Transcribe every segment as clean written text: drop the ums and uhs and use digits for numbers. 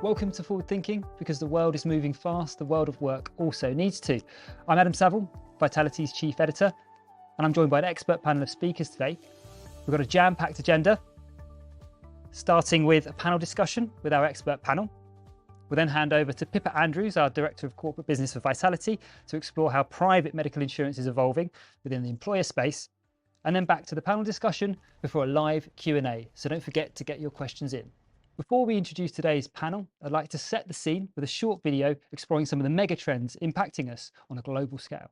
Welcome to Forward Thinking, because the world is moving fast, the world of work also needs to. I'm Adam Saville, Vitality's Chief Editor, and I'm joined by an expert panel of speakers today. We've got a jam-packed agenda, starting with a panel discussion with our expert panel. We'll then hand over to Pippa Andrews, our Director of Corporate Business for Vitality, to explore how private medical insurance is evolving within the employer space, and then back to the panel discussion before a live Q&A, so don't forget to get your questions in. Before we introduce today's panel, I'd like to set the scene with a short video exploring some of the mega trends impacting us on a global scale.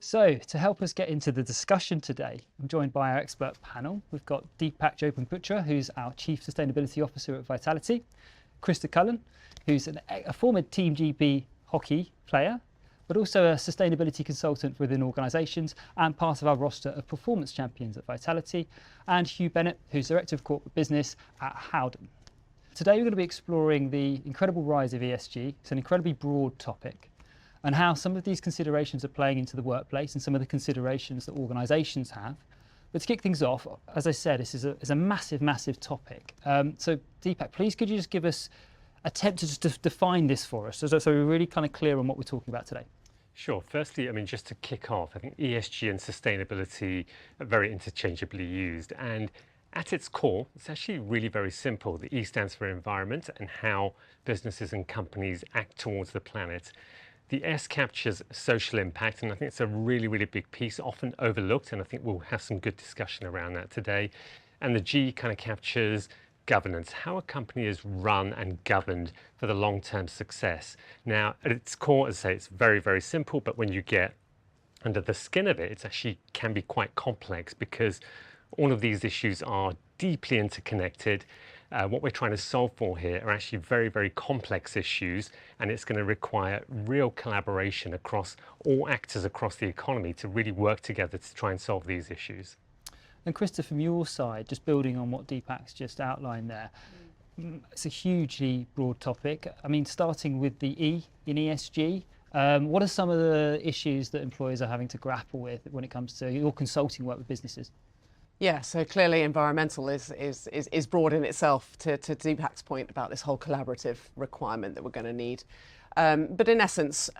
So, to help us get into the discussion today, I'm joined by our expert panel. We've got Deepak Jobanputra, who's our Chief Sustainability Officer at Vitality, Krista Cullen, who's a former Team GB hockey player, but also a sustainability consultant within organisations and part of our roster of performance champions at Vitality, and Hugh Bennett, who's Director of Corporate Business at Howden. Today we're going to be exploring the incredible rise of ESG. It's an incredibly broad topic, and how some of these considerations are playing into the workplace and some of the considerations that organisations have. But to kick things off, as I said, this is a massive, massive topic. So Deepak, please could you just give us, attempt to just define this for us, so we're really kind of clear on what we're talking about today. Sure. Firstly, I mean, just to kick off, I think ESG and sustainability are very interchangeably used. And at its core, it's actually really very simple. The E stands for environment and how businesses and companies act towards the planet. The S captures social impact, and I think it's a really, really big piece, often overlooked, and I think we'll have some good discussion around that today. And the G kind of captures governance, how a company is run and governed for the long-term success. Now, at its core, as I say, it's very, very simple, but when you get under the skin of it, it actually can be quite complex because all of these issues are deeply interconnected. What we're trying to solve for here are actually very, very complex issues, and it's going to require real collaboration across all actors across the economy to really work together to try and solve these issues. And Krista, from your side, just building on what Deepak's just outlined there, it's a hugely broad topic. I mean, starting with the E in ESG, what are some of the issues that employers are having to grapple with when it comes to your consulting work with businesses? Yeah, so clearly environmental is broad in itself, to Deepak's point about this whole collaborative requirement that we're going to need. But in essence,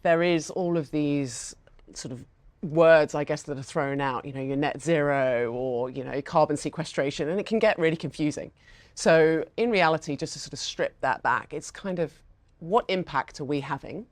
there is all of these sort of words, I guess, that are thrown out, you know, your net zero or, you know, carbon sequestration, and it can get really confusing. So in reality, just to sort of strip that back, it's kind of what impact are we having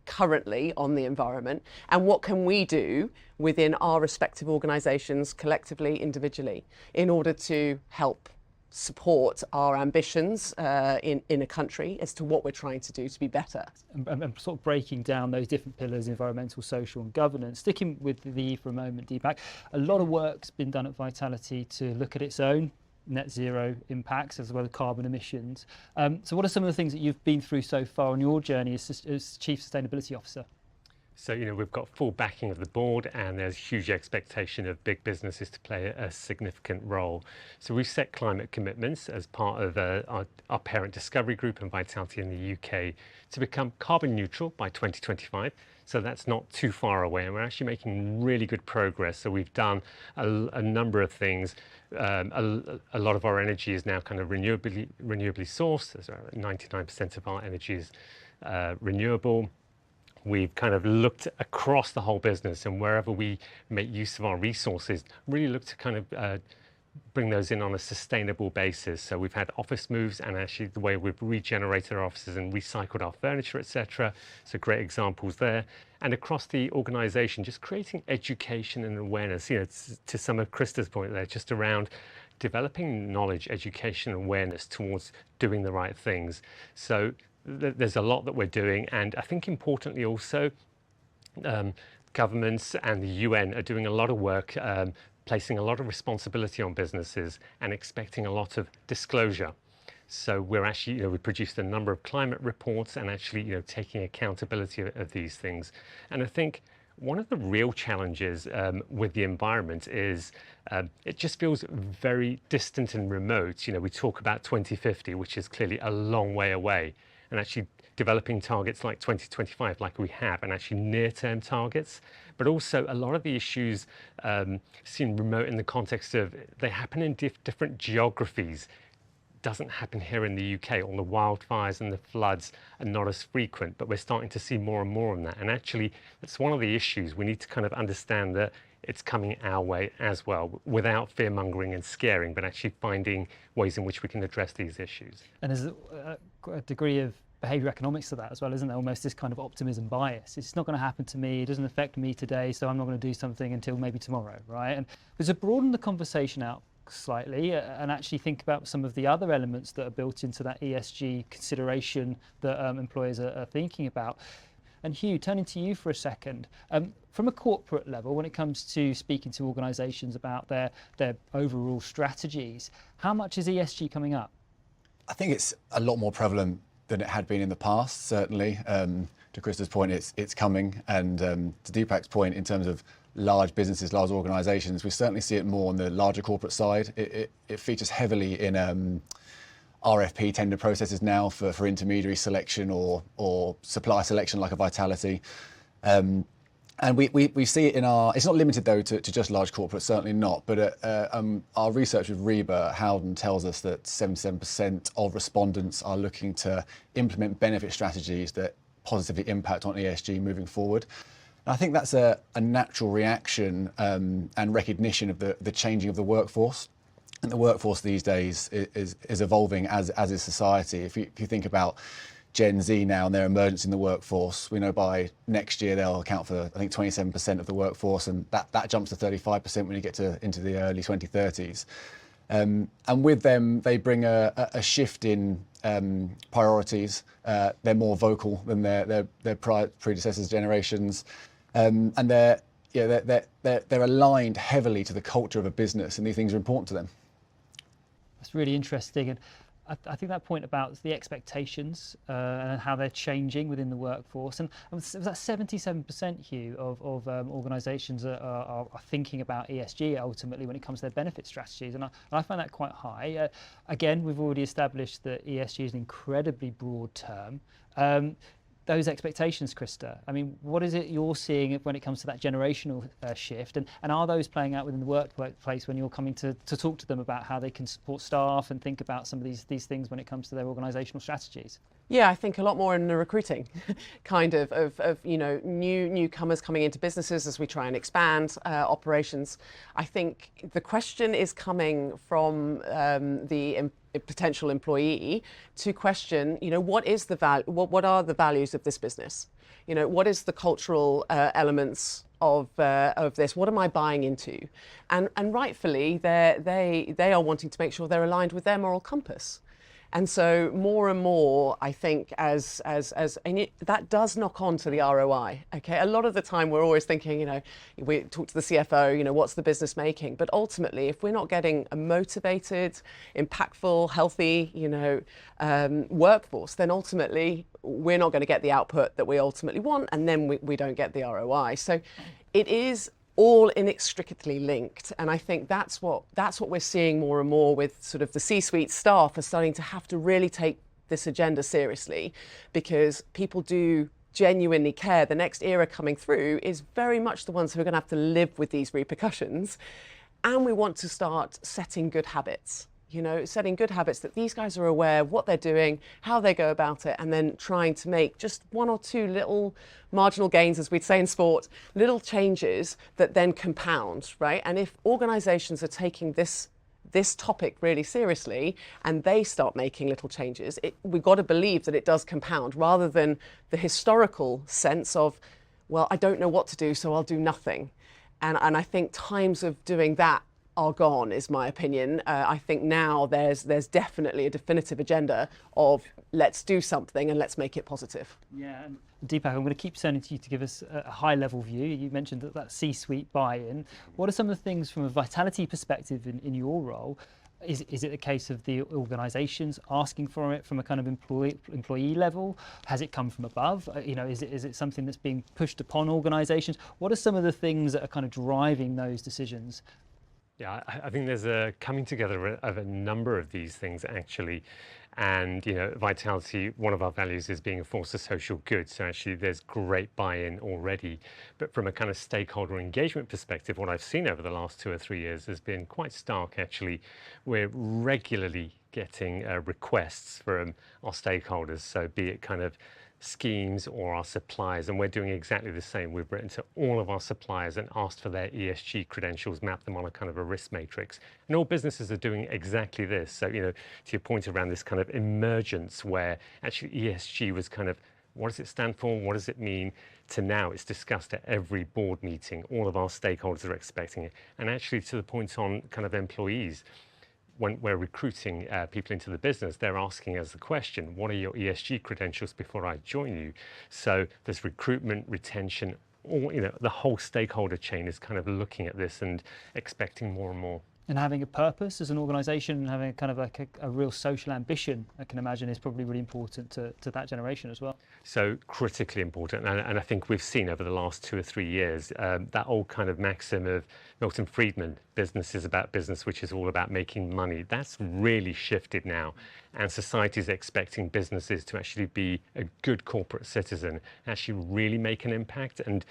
currently on the environment, and what can we do within our respective organisations, collectively, individually, in order to help support our ambitions in a country as to what we're trying to do to be better. And sort of breaking down those different pillars, environmental, social and governance. Sticking with the E for a moment, Deepak, a lot of work's been done at Vitality to look at its own net zero impacts as well as carbon emissions. So what are some of the things that you've been through so far on your journey as Chief Sustainability Officer? So, you know, we've got full backing of the board, and there's huge expectation of big businesses to play a significant role. So we've set climate commitments as part of our parent Discovery Group and Vitality in the UK to become carbon neutral by 2025. So that's not too far away, and we're actually making really good progress. So we've done a number of things. A lot of our energy is now kind of renewably sourced. 99% of our energy is renewable. We've kind of looked across the whole business, and wherever we make use of our resources, really look to kind of bring those in on a sustainable basis. So we've had office moves, and actually the way we've regenerated our offices and recycled our furniture, etc. So great examples there. And across the organisation, just creating education and awareness, you know, to some of Krista's point there, just around developing knowledge, education, and awareness towards doing the right things. So there's a lot that we're doing, and I think importantly also, governments and the UN are doing a lot of work, placing a lot of responsibility on businesses and expecting a lot of disclosure. So we're actually, you know, we produced a number of climate reports and actually, you know, taking accountability of these things. And I think one of the real challenges with the environment is it just feels very distant and remote. You know, we talk about 2050, which is clearly a long way away, and actually developing targets like 2025, like we have, and actually near-term targets. But also a lot of the issues seem remote in the context of they happen in different geographies. Doesn't happen here in the UK. All the wildfires and the floods are not as frequent, but we're starting to see more and more of that. And actually, that's one of the issues. We need to kind of understand that it's coming our way as well, without fear-mongering and scaring, but actually finding ways in which we can address these issues. And there's a degree of behaviour economics to that as well, isn't there? Almost this kind of optimism bias. It's not going to happen to me, it doesn't affect me today, so I'm not going to do something until maybe tomorrow, right? And to broaden the conversation out slightly and actually think about some of the other elements that are built into that ESG consideration that employers are thinking about. And Hugh, turning to you for a second, from a corporate level, when it comes to speaking to organisations about their overall strategies, how much is ESG coming up? I think it's a lot more prevalent than it had been in the past, certainly. To Krista's point, it's coming, and to Deepak's point, in terms of large businesses, large organisations, we certainly see it more on the larger corporate side. It features heavily in RFP tender processes now for intermediary selection or supply selection, like a Vitality. And we see it in it's not limited though to just large corporates, certainly not, but our research with Reba Howden tells us that 77% of respondents are looking to implement benefit strategies that positively impact on ESG moving forward. And I think that's a natural reaction and recognition of the changing of the workforce. And the workforce these days is evolving as is society. If you think about Gen Z now and their emergence in the workforce, we know by next year they'll account for, I think, 27% of the workforce, and that jumps to 35% when you get into the early 2030s. And with them, they bring a shift in priorities. They're more vocal than their predecessors' generations, and they're aligned heavily to the culture of a business, and these things are important to them. That's really interesting, and I think that point about the expectations and how they're changing within the workforce, and was that 77%, Hugh, of organisations are thinking about ESG ultimately when it comes to their benefit strategies, and I find that quite high. Again, we've already established that ESG is an incredibly broad term. those expectations, Krista? I mean, what is it you're seeing when it comes to that generational shift? And are those playing out within the workplace when you're coming to talk to them about how they can support staff and think about some of these things when it comes to their organisational strategies? Yeah, I think a lot more in the recruiting kind of newcomers coming into businesses as we try and expand operations. I think the question is coming from the potential employee to question, what is the what are the values of this business? What is the cultural elements of this? What am I buying into? And rightfully, they are wanting to make sure they're aligned with their moral compass. And so more and more, I think, and that does knock on to the ROI. Okay, a lot of the time we're always thinking, we talk to the CFO, what's the business making? But ultimately, if we're not getting a motivated, impactful, healthy, workforce, then ultimately we're not going to get the output that we ultimately want, and then we don't get the ROI. So it is all inextricably linked, and I think that's what we're seeing more and more with sort of the C-suite staff are starting to have to really take this agenda seriously, because people do genuinely care. The next era coming through is very much the ones who are going to have to live with these repercussions, and we want to start setting good habits. Setting good habits that these guys are aware of what they're doing, how they go about it, and then trying to make just one or two little marginal gains, as we'd say in sport, little changes that then compound, right? And if organizations are taking this topic really seriously and they start making little changes, we've got to believe that it does compound, rather than the historical sense of, well, I don't know what to do, so I'll do nothing. And I think times of doing that are gone, is my opinion. I think now there's definitely a definitive agenda of let's do something and let's make it positive. Yeah, and Deepak, I'm going to keep turning to you to give us a high-level view. You mentioned that C-suite buy-in. What are some of the things from a vitality perspective in your role? Is it a case of the organisations asking for it from a kind of employee level? Has it come from above? Is it something that's being pushed upon organisations? What are some of the things that are kind of driving those decisions? Yeah, I think there's a coming together of a number of these things, actually. And, vitality, one of our values is being a force of social good. So actually there's great buy-in already. But from a kind of stakeholder engagement perspective, what I've seen over the last 2 or 3 years has been quite stark, actually. We're regularly getting requests from our stakeholders. So be it kind of schemes or our suppliers, and we're doing exactly the same. We've written to all of our suppliers and asked for their ESG credentials, mapped them on a kind of a risk matrix. And all businesses are doing exactly this. So, to your point around this kind of emergence where actually ESG was kind of, what does it stand for? What does it mean? To now it's discussed at every board meeting. All of our stakeholders are expecting it. And actually to the point on kind of employees, when we're recruiting people into the business, they're asking us the question, what are your ESG credentials before I join you? So there's recruitment, retention, all, the whole stakeholder chain is kind of looking at this and expecting more and more. And having a purpose as an organisation and having kind of like a real social ambition, I can imagine, is probably really important to that generation as well. So critically important. And I think we've seen over the last 2 or 3 years, that old kind of maxim of Milton Friedman, business is about business, which is all about making money. That's really shifted now. And society is expecting businesses to actually be a good corporate citizen, actually really make an impact. And,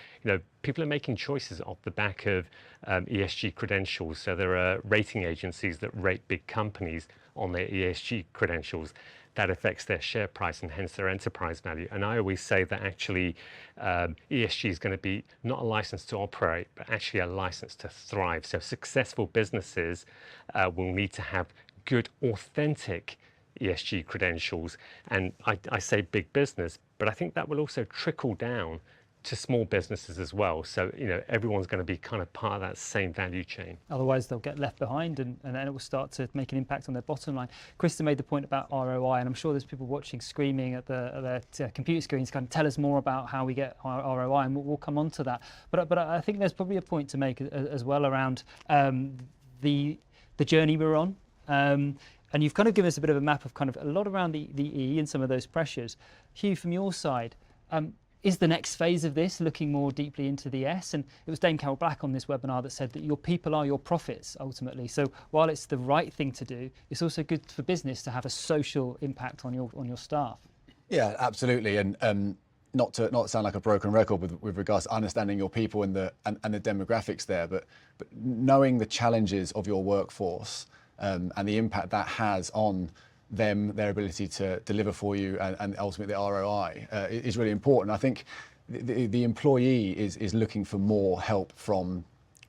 people are making choices off the back of ESG credentials. So there are rating agencies that rate big companies on their ESG credentials. That affects their share price and hence their enterprise value. And I always say that actually ESG is going to be not a license to operate, but actually a license to thrive. So successful businesses will need to have good, authentic ESG credentials. And I say big business, but I think that will also trickle down to small businesses as well. So, everyone's going to be kind of part of that same value chain. Otherwise, they'll get left behind and then it will start to make an impact on their bottom line. Krista made the point about ROI, and I'm sure there's people watching screaming at their computer screens, kind of tell us more about how we get our ROI, and we'll come on to that. But I think there's probably a point to make as well around the journey we're on. And you've kind of given us a bit of a map of kind of a lot around the E and some of those pressures. Hugh, from your side, is the next phase of this looking more deeply into the S? And it was Dame Carol Black on this webinar that said that your people are your profits, ultimately. So while it's the right thing to do, it's also good for business to have a social impact on your staff. Yeah, absolutely. And not to sound like a broken record with regards to understanding your people and the demographics there, but knowing the challenges of your workforce and the impact that has on them, their ability to deliver for you, and ultimately the ROI is really important. I think the employee is looking for more help from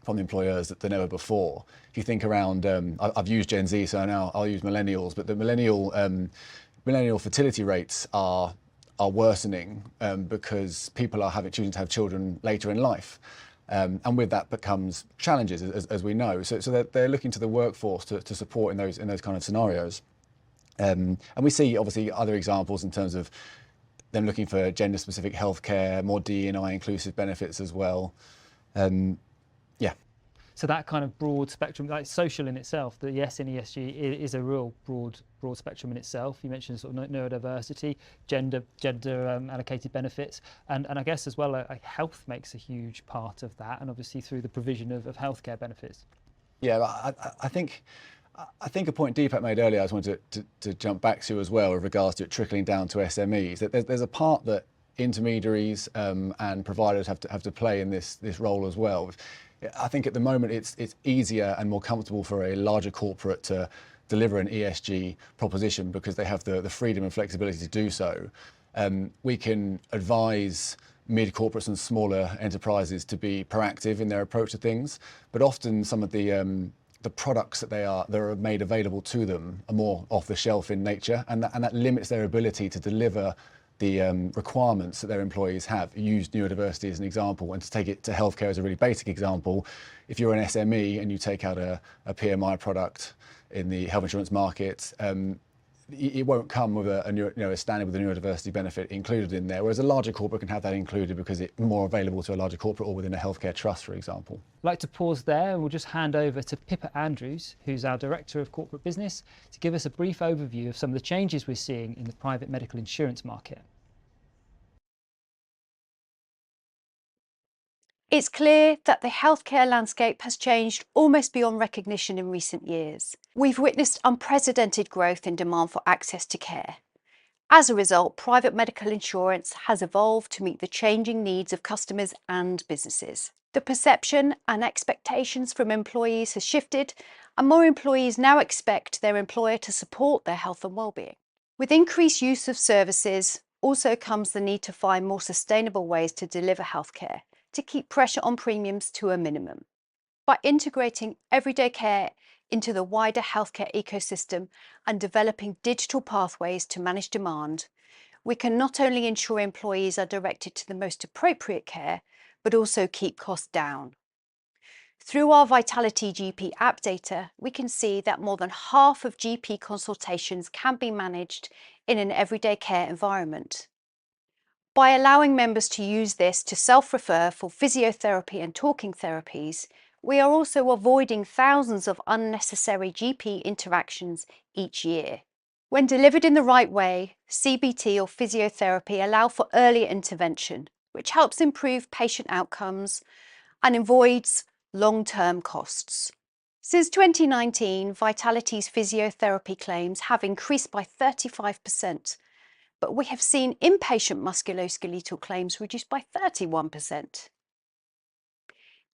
employers than ever before. If you think around, I've used Gen Z, so now I'll use millennials, but the millennial fertility rates are worsening because people are choosing to have children later in life. And with that becomes challenges, as we know. So they're looking to the workforce to support in those kind of scenarios. And we see obviously other examples in terms of them looking for gender-specific healthcare, more D&I inclusive benefits as well. Yeah. So that kind of broad spectrum, like social in itself, the S in ESG is a real broad spectrum in itself. You mentioned sort of neurodiversity, gender allocated benefits, and I guess as well, health makes a huge part of that, and obviously through the provision of healthcare benefits. Yeah, I think a point Deepak made earlier, I just wanted to jump back to as well with regards to it trickling down to SMEs. That there's a part that intermediaries and providers have to play in this role as well. I think at the moment it's easier and more comfortable for a larger corporate to deliver an ESG proposition because they have the freedom and flexibility to do so. We can advise mid-corporates and smaller enterprises to be proactive in their approach to things, but often some of the products that are made available to them are more off the shelf in nature, and that limits their ability to deliver the requirements that their employees have. Use neurodiversity as an example, and to take it to healthcare as a really basic example. If you're an SME and you take out a PMI product in the health insurance market, it won't come with a standard with a neurodiversity benefit included in there, whereas a larger corporate can have that included because it's more available to a larger corporate or within a healthcare trust, for example. I'd like to pause there, and we'll just hand over to Pippa Andrews, who's our Director of Corporate Business, to give us a brief overview of some of the changes we're seeing in the private medical insurance market. It's clear that the healthcare landscape has changed almost beyond recognition in recent years. We've witnessed unprecedented growth in demand for access to care. As a result, private medical insurance has evolved to meet the changing needs of customers and businesses. The perception and expectations from employees has shifted, and more employees now expect their employer to support their health and well-being. With increased use of services also comes the need to find more sustainable ways to deliver healthcare, to keep pressure on premiums to a minimum. By integrating everyday care into the wider healthcare ecosystem and developing digital pathways to manage demand, we can not only ensure employees are directed to the most appropriate care, but also keep costs down. Through our Vitality GP app data, we can see that more than half of GP consultations can be managed in an everyday care environment. By allowing members to use this to self-refer for physiotherapy and talking therapies, we are also avoiding thousands of unnecessary GP interactions each year. When delivered in the right way, CBT or physiotherapy allow for earlier intervention, which helps improve patient outcomes and avoids long-term costs. Since 2019, Vitality's physiotherapy claims have increased by 35%. But we have seen inpatient musculoskeletal claims reduced by 31%.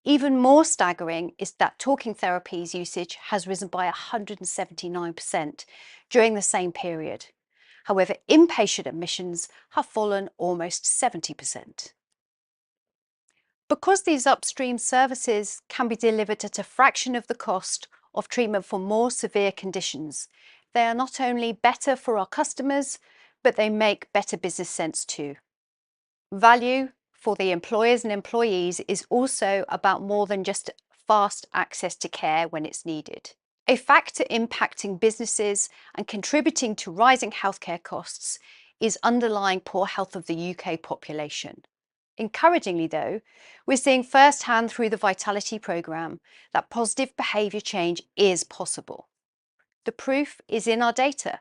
Even more staggering is that talking therapies usage has risen by 179% during the same period. However, inpatient admissions have fallen almost 70%. Because these upstream services can be delivered at a fraction of the cost of treatment for more severe conditions, they are not only better for our customers, but they make better business sense too. Value for the employers and employees is also about more than just fast access to care when it's needed. A factor impacting businesses and contributing to rising healthcare costs is underlying poor health of the UK population. Encouragingly though, we're seeing firsthand through the Vitality programme that positive behaviour change is possible. The proof is in our data.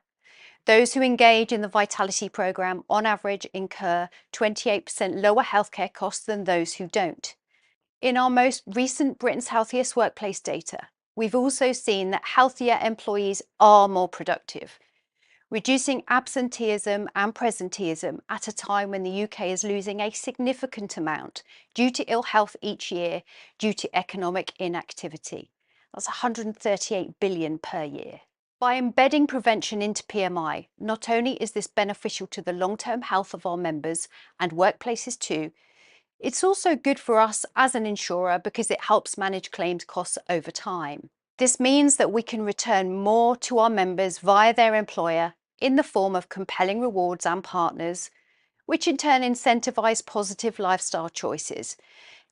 Those who engage in the Vitality programme on average incur 28% lower healthcare costs than those who don't. In our most recent Britain's Healthiest Workplace data, we've also seen that healthier employees are more productive. reducing absenteeism and presenteeism at a time when the UK is losing a significant amount due to ill health each year due to economic inactivity. That's 138 billion per year. By embedding prevention into PMI, not only is this beneficial to the long-term health of our members and workplaces too, it's also good for us as an insurer because it helps manage claims costs over time. This means that we can return more to our members via their employer in the form of compelling rewards and partners, which in turn incentivise positive lifestyle choices,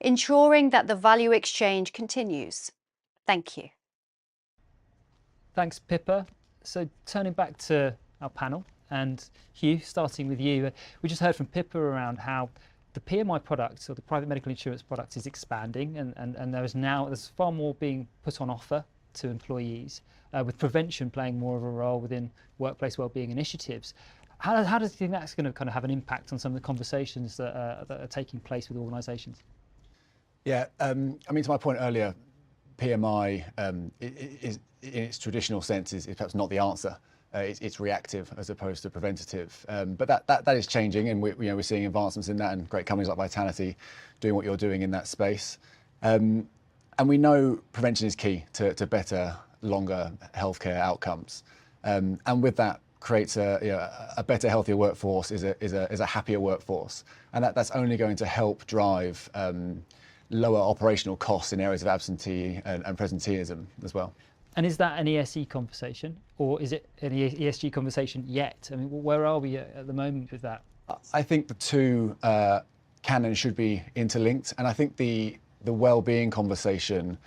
ensuring that the value exchange continues. Thank you. Thanks, Pippa. So turning back to our panel, and Hugh, starting with you, we just heard from Pippa around how the PMI product, or the private medical insurance product, is expanding, and there's far more being put on offer to employees, with prevention playing more of a role within workplace wellbeing initiatives. How does you think that's going to kind of have an impact on some of the conversations that are taking place with organisations? Yeah, I mean, to my point earlier, PMI is, in its traditional sense, is perhaps not the answer. It's reactive as opposed to preventative, but that is changing, and we're seeing advancements in that, and great companies like Vitality doing what you're doing in that space. And we know prevention is key to better, longer healthcare outcomes, and with that creates a better, healthier workforce is a happier workforce, and that's only going to help drive lower operational costs in areas of absentee and presenteeism as well. And is that an ESG conversation, or is it an ESG conversation yet? I mean, where are we at the moment with that? I think the two can and should be interlinked, and I think the well-being conversation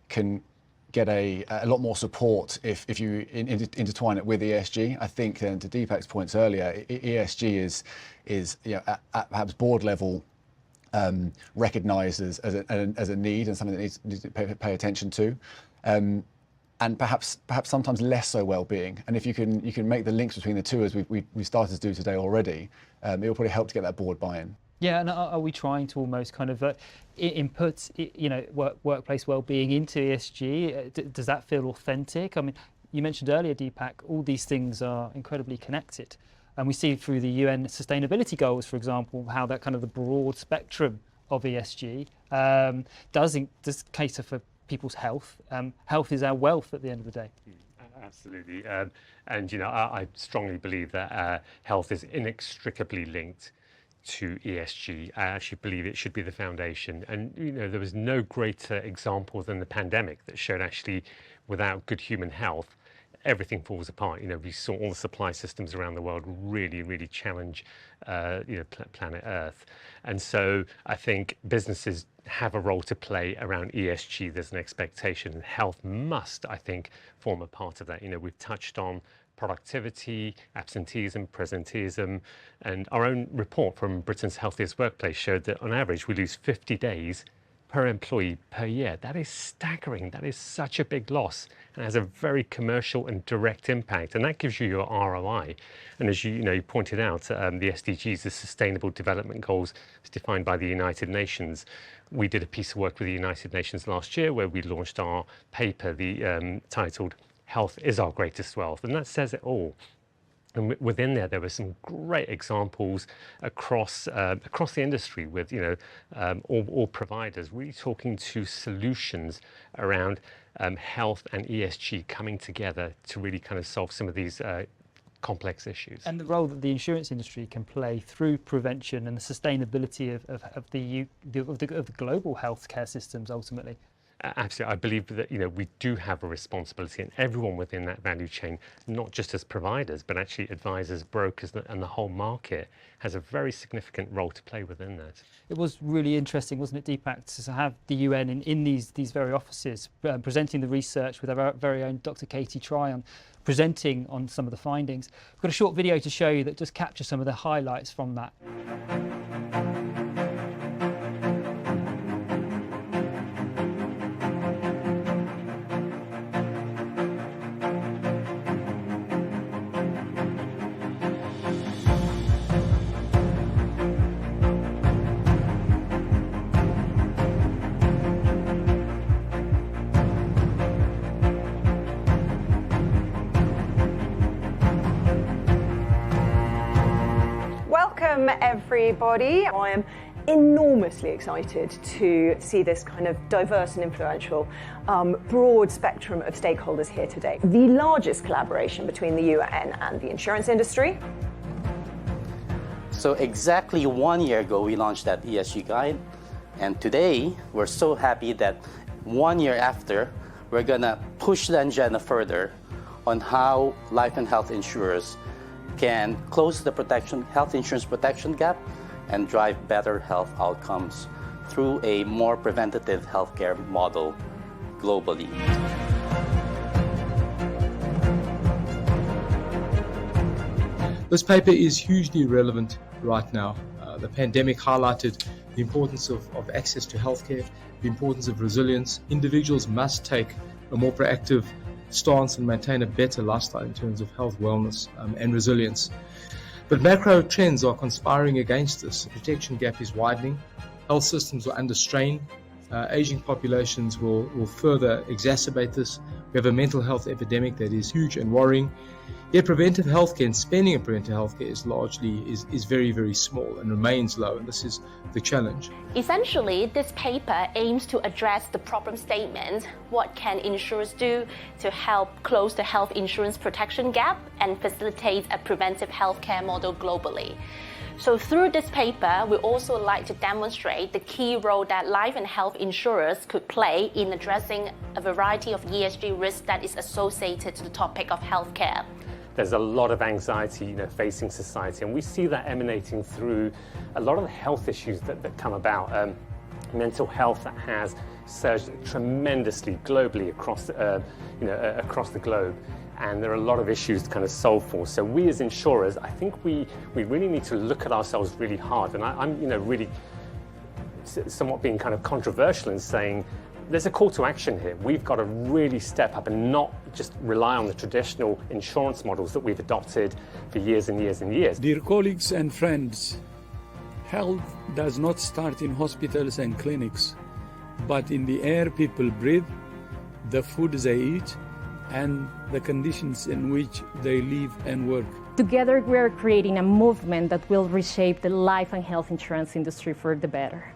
can get a lot more support if you intertwine it with ESG. I think, to Deepak's points earlier, ESG is at perhaps board level recognised as a need and something that needs to pay attention to. And perhaps sometimes less so well-being. And if you can make the links between the two, as we started to do today already, it will probably help to get that board buy-in. Yeah, and are we trying to almost kind of input, workplace well-being into ESG? Does that feel authentic? I mean, you mentioned earlier, Deepak, all these things are incredibly connected, and we see through the UN sustainability goals, for example, how that kind of the broad spectrum of ESG does cater for people's health. Health is our wealth at the end of the day. Absolutely, and I strongly believe that health is inextricably linked to ESG. I actually believe it should be the foundation, and there was no greater example than the pandemic that showed actually without good human health everything falls apart. We saw all the supply systems around the world really challenge planet Earth, and so I think businesses have a role to play around ESG. There's an expectation, and health must, I think, form a part of that. We've touched on productivity, absenteeism, presenteeism, and our own report from Britain's Healthiest Workplace showed that on average we lose 50 days per employee per year. That is staggering. That is such a big loss, and has a very commercial and direct impact, and that gives you your ROI. And as you pointed out, the SDGs, the Sustainable Development Goals, as defined by the United Nations. We did a piece of work with the United Nations last year where we launched our paper, titled "Health is Our Greatest Wealth," and that says it all. And within there were some great examples across the industry with all providers really talking to solutions around health and ESG coming together to really kind of solve some of these complex issues. And the role that the insurance industry can play through prevention and the sustainability of the global healthcare systems ultimately. Absolutely. I believe that we do have a responsibility, and everyone within that value chain, not just as providers, but actually advisors, brokers, and the whole market has a very significant role to play within that. It was really interesting, wasn't it, Deepak, to have the UN in these very offices presenting the research with our very own Dr. Katie Tryon presenting on some of the findings. We've got a short video to show you that just captures some of the highlights from that. Welcome everybody. I am enormously excited to see this kind of diverse and influential broad spectrum of stakeholders here today. The largest collaboration between the UN and the insurance industry. So exactly 1 year ago we launched that ESG guide, and today we're so happy that 1 year after we're gonna push the agenda further on how life and health insurers can close the health insurance protection gap and drive better health outcomes through a more preventative healthcare model globally. This paper is hugely relevant right now. The pandemic highlighted the importance of access to healthcare, the importance of resilience. Individuals must take a more proactive stance and maintain a better lifestyle in terms of health, wellness, and resilience. But macro trends are conspiring against this. The protection gap is widening, health systems are under strain, aging populations will further exacerbate this. We have a mental health epidemic that is huge and worrying. Yet preventive healthcare and spending on preventive healthcare is very, very small and remains low, and this is the challenge. Essentially, this paper aims to address the problem statement: what can insurers do to help close the health insurance protection gap and facilitate a preventive healthcare model globally? So through this paper, we also like to demonstrate the key role that life and health insurers could play in addressing a variety of ESG risks that is associated to the topic of healthcare. There's a lot of anxiety, facing society, and we see that emanating through a lot of the health issues that come about. Mental health that has surged tremendously globally across the globe, and there are a lot of issues to kind of solve for. So we as insurers, I think we really need to look at ourselves really hard, and I'm really somewhat being kind of controversial in saying there's a call to action here. We've got to really step up and not just rely on the traditional insurance models that we've adopted for years and years and years. Dear colleagues and friends, health does not start in hospitals and clinics, but in the air people breathe, the food they eat, and the conditions in which they live and work. Together we're creating a movement that will reshape the life and health insurance industry for the better.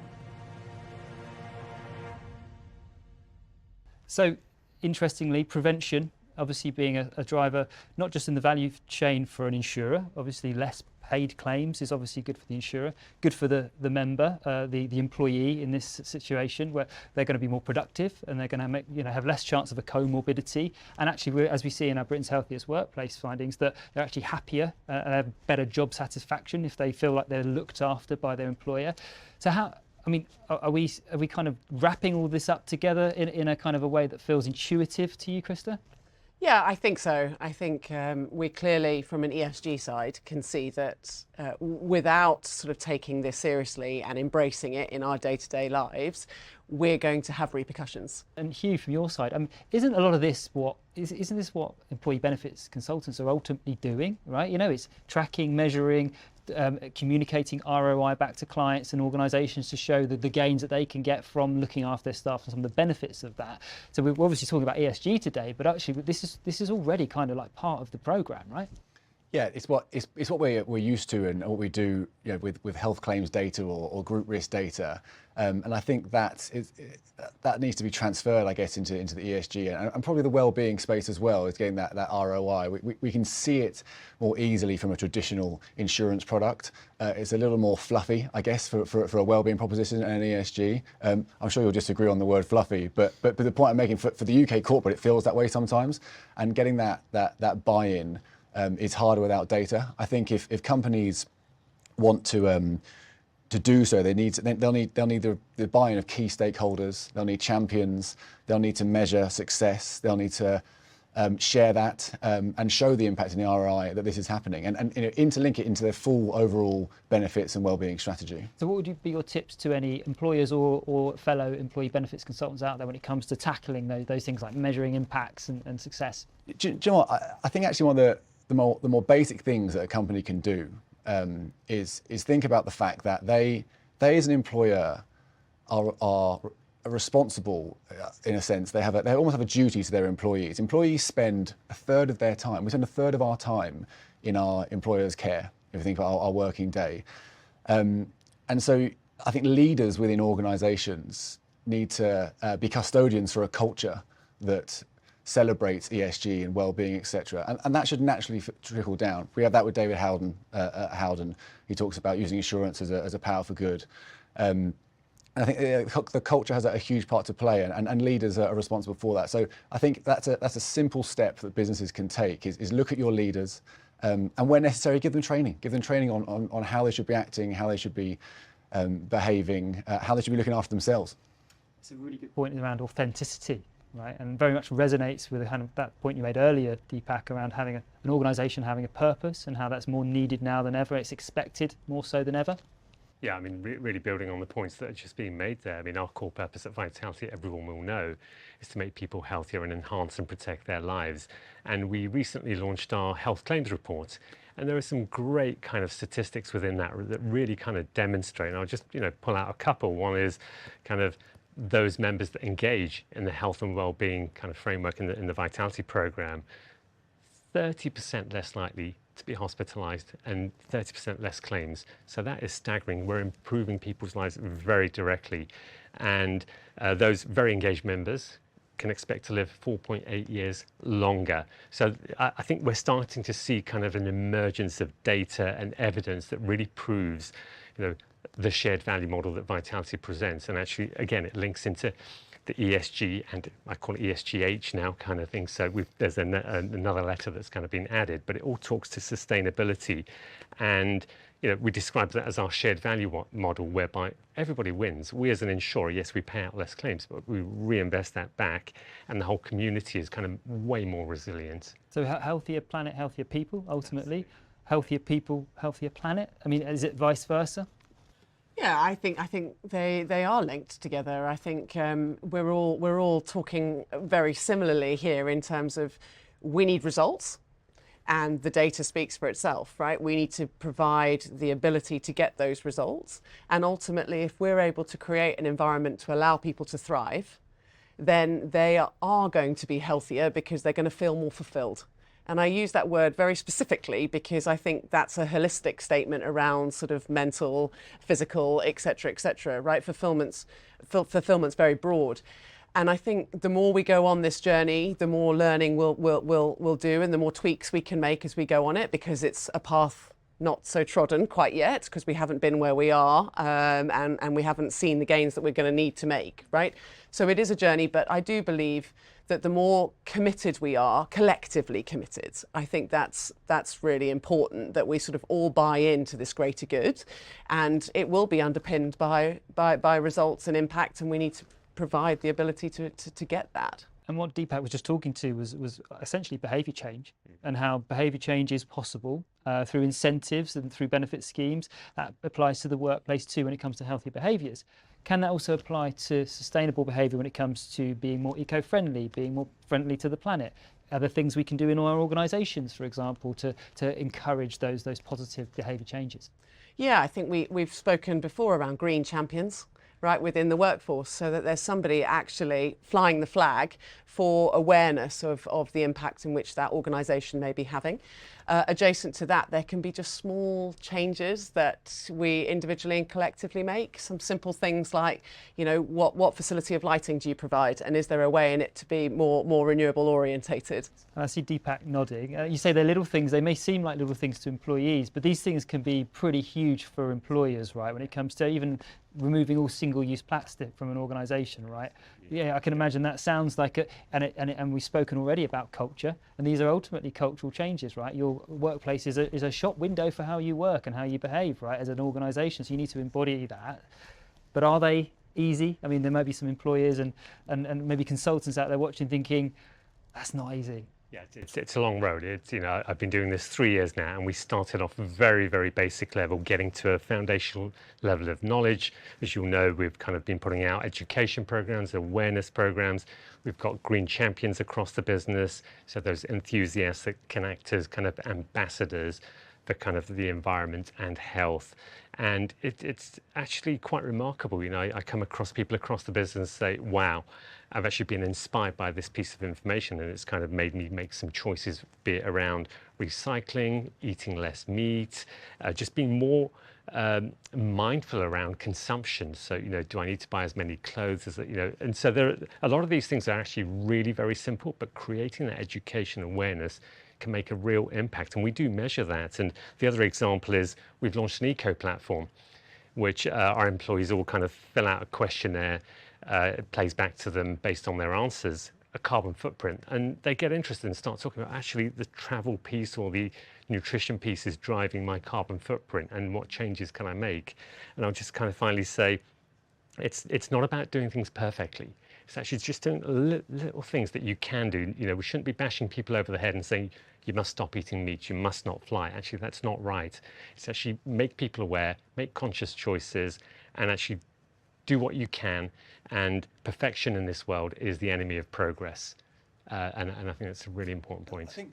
So, interestingly, prevention obviously being a driver, not just in the value chain for an insurer. Obviously, less paid claims is obviously good for the insurer, good for the member, the employee in this situation, where they're going to be more productive and they're going to have less chance of a comorbidity. And actually, as we see in our Britain's Healthiest Workplace findings, that they're actually happier and have better job satisfaction if they feel like they're looked after by their employer. So are we kind of wrapping all this up together in a kind of a way that feels intuitive to you, Krista? Yeah, I think so. I think we clearly, from an ESG side, can see that without sort of taking this seriously and embracing it in our day-to-day lives, we're going to have repercussions. And Hugh, from your side, isn't a lot of this isn't this what employee benefits consultants are ultimately doing, right? It's tracking, measuring, communicating ROI back to clients and organisations to show the gains that they can get from looking after their staff and some of the benefits of that. So we're obviously talking about ESG today, but actually this is already kind of like part of the programme, right? Yeah, it's what we're used to and what we do with health claims data or group risk data, and I think that needs to be transferred, I guess, into the ESG and probably the wellbeing space as well. Is getting that ROI. We can see it more easily from a traditional insurance product. It's a little more fluffy, I guess, for a wellbeing proposition and an ESG. I'm sure you'll disagree on the word fluffy, but the point I'm making for the UK corporate, it feels that way sometimes, and getting that buy-in. It's harder without data. I think if companies want to do so, they'll need the buy-in of key stakeholders. They'll need champions. They'll need to measure success. They'll need to share that and show the impact in the ROI that this is happening, and interlink it into their full overall benefits and wellbeing strategy. So, what would be your tips to any employers or fellow employee benefits consultants out there when it comes to tackling those things like measuring impacts and success? Do you know what? I think actually one of the more basic things that a company can do is think about the fact that they as an employer are responsible in a sense. They almost have a duty to their employees. Employees spend a third of their time. We spend a third of our time in our employers' care. if you think about our working day. And so I think leaders within organisations need to be custodians for a culture that celebrates ESG and well-being, etc. And that should naturally trickle down. We have that with David Howden at Howden. He talks about using insurance as a power for good. And I think the culture has a huge part to play, and leaders are responsible for that. So I think that's a simple step that businesses can take, is look at your leaders, and where necessary, give them training on how they should be acting, how they should be behaving, how they should be looking after themselves. It's a really good point around authenticity, right? And very much resonates with kind of that point you made earlier, Deepak, around having an organisation having a purpose and how that's more needed now than ever. It's expected more so than ever. Yeah, I mean, really building on the points that are just being made there. I mean, our core purpose at Vitality, everyone will know, is to make people healthier and enhance and protect their lives. And we recently launched our health claims report. And there are some great kind of statistics within that really kind of demonstrate. And I'll just, pull out a couple. One is kind of those members that engage in the health and well-being kind of framework in the Vitality program, 30% less likely to be hospitalised and 30% less claims. So that is staggering. We're improving people's lives very directly. And those very engaged members can expect to live 4.8 years longer. So I think we're starting to see kind of an emergence of data and evidence that really proves, the shared value model that Vitality presents. And actually, again, it links into the ESG, and I call it ESGH now kind of thing. So there's another letter that's kind of been added, but it all talks to sustainability. And we describe that as our shared value model, whereby everybody wins. We as an insurer, yes, we pay out less claims, but we reinvest that back, and the whole community is kind of way more resilient. So healthier planet, healthier people, ultimately. Healthier people, healthier planet. I mean, is it vice versa? Yeah, I think they are linked together. I think we're all talking very similarly here in terms of we need results, and the data speaks for itself, right? We need to provide the ability to get those results, and ultimately, if we're able to create an environment to allow people to thrive, then they are going to be healthier because they're going to feel more fulfilled. And I use that word very specifically because I think that's a holistic statement around sort of mental, physical, et cetera, right? Fulfillment's very broad. And I think the more we go on this journey, the more learning we'll do, and the more tweaks we can make as we go on it, because it's a path not so trodden quite yet, because we haven't been where we are, and we haven't seen the gains that we're going to need to make, right? So it is a journey, but I do believe that the more committed we are, collectively committed, I think that's really important, that we sort of all buy into this greater good, and it will be underpinned by results and impact, and we need to provide the ability to get that. And what Deepak was just talking to was essentially behaviour change, and how behaviour change is possible through incentives and through benefit schemes. That applies to the workplace too when it comes to healthy behaviours. Can that also apply to sustainable behaviour when it comes to being more eco-friendly, being more friendly to the planet? Are there things we can do in our organisations, for example, to encourage those positive behaviour changes? Yeah, I think we've spoken before around green champions, right, within the workforce, so that there's somebody actually flying the flag for awareness of the impact in which that organisation may be having. Adjacent to that, there can be just small changes that we individually and collectively make. Some simple things like, what facility of lighting do you provide, and is there a way in it to be more renewable orientated? I see Deepak nodding. You say they're little things. They may seem like little things to employees, but these things can be pretty huge for employers, right? When it comes to even removing all single-use plastic from an organisation, right? Yeah, I can imagine that sounds like and we've spoken already about culture, and these are ultimately cultural changes, right? Your workplace is a shop window for how you work and how you behave, right, as an organisation. So you need to embody that. But are they easy? I mean, there might be some employers and maybe consultants out there watching thinking, that's not easy. Yeah, it's a long road. I've been doing this 3 years now, and we started off very, very basic level, getting to a foundational level of knowledge. As you'll know, we've kind of been putting out education programs, awareness programs. We've got green champions across the business, so those enthusiasts that can act as kind of ambassadors the kind of the environment and health. And it's actually quite remarkable. You know, I come across people across the business say, wow, I've actually been inspired by this piece of information, and it's kind of made me make some choices, be it around recycling, eating less meat, just being more mindful around consumption. So, you know, do I need to buy as many clothes as, you know, and so there are, a lot of these things are actually really very simple, but creating that education awareness can make a real impact. And we do measure that. And the other example is we've launched an eco platform, which our employees all kind of fill out a questionnaire. It plays back to them based on their answers, a carbon footprint, and they get interested and start talking about actually the travel piece or the nutrition piece is driving my carbon footprint, and what changes can I make? And I'll just kind of finally say, it's not about doing things perfectly. It's actually just doing little things that you can do. You know, we shouldn't be bashing people over the head and saying, you must stop eating meat, you must not fly. Actually, that's not right. It's actually make people aware, make conscious choices, and actually do what you can. And perfection in this world is the enemy of progress. And I think that's a really important point. I think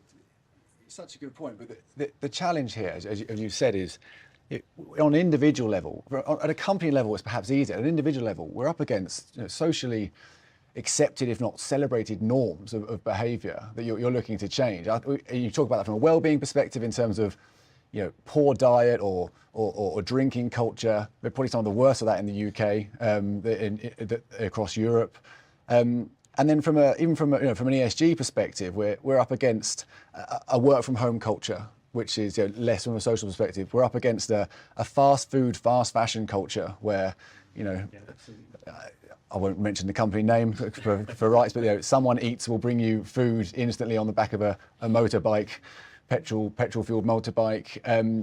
it's such a good point, but the challenge here, as you said, is on an individual level. At a company level, it's perhaps easier. At an individual level, we're up against, you know, socially accepted, if not celebrated, norms of behaviour that you're looking to change. You talk about that from a wellbeing perspective in terms of, you know, poor diet or drinking culture. We're probably some of the worst of that in the UK, across Europe. And then from an ESG perspective, we're up against a work from home culture, which is, you know, less from a social perspective. We're up against a fast food, fast fashion culture where, you know, I won't mention the company name for rights, but, you know, someone eats will bring you food instantly on the back of a motorbike, petrol fueled motorbike.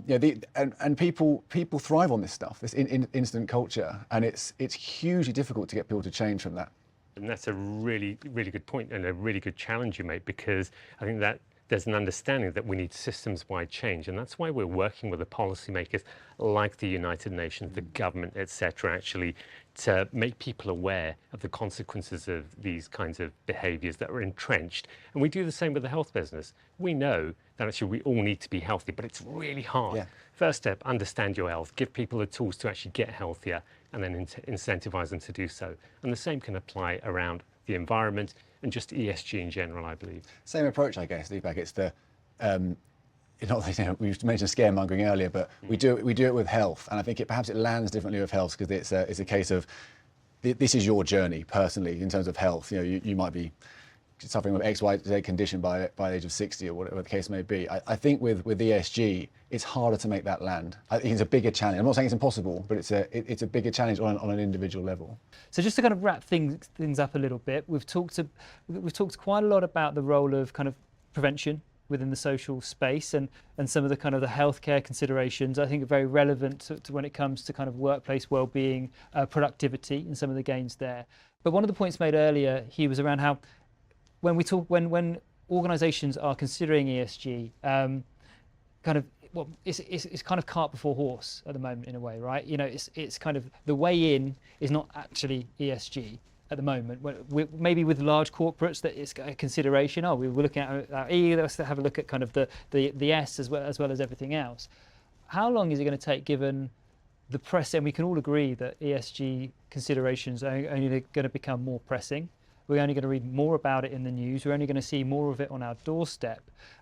You know, and people thrive on this stuff, this instant culture, and it's hugely difficult to get people to change from that. And that's a really, really good point and a really good challenge you make, because I think that there's an understanding that we need systems-wide change, and that's why we're working with the policymakers like the United Nations, the government, etc., actually to make people aware of the consequences of these kinds of behaviours that are entrenched. And we do the same with the health business. We know that actually we all need to be healthy, but it's really hard. Yeah. First step, understand your health, give people the tools to actually get healthier, and then incentivise them to do so. And the same can apply around the environment and just ESG in general, I believe. Same approach, I guess, Deepak. It's the, you know, we mentioned scaremongering earlier, but we do it with health, and I think perhaps it lands differently with health because it's a case of this is your journey personally in terms of health. You know, you might be suffering with XYZ condition by the age of 60 or whatever the case may be. I think with ESG, it's harder to make that land. I think it's a bigger challenge. I'm not saying it's impossible, but it's a bigger challenge on an individual level. So just to kind of wrap things up a little bit, we've talked quite a lot about the role of kind of prevention within the social space and some of the kind of the healthcare considerations. I think are very relevant to when it comes to kind of workplace well-being, productivity, and some of the gains there. But one of the points made earlier here was around how when organisations are considering ESG, it's kind of cart before horse at the moment in a way, right? You know, it's kind of the way in is not actually ESG at the moment. Maybe with large corporates that it's a consideration. Oh, we're looking at our E. Let's have a look at kind of the S as well as everything else. How long is it going to take, given the press? And we can all agree that ESG considerations are only going to become more pressing. We're only going to read more about it in the news. We're only going to see more of it on our doorstep.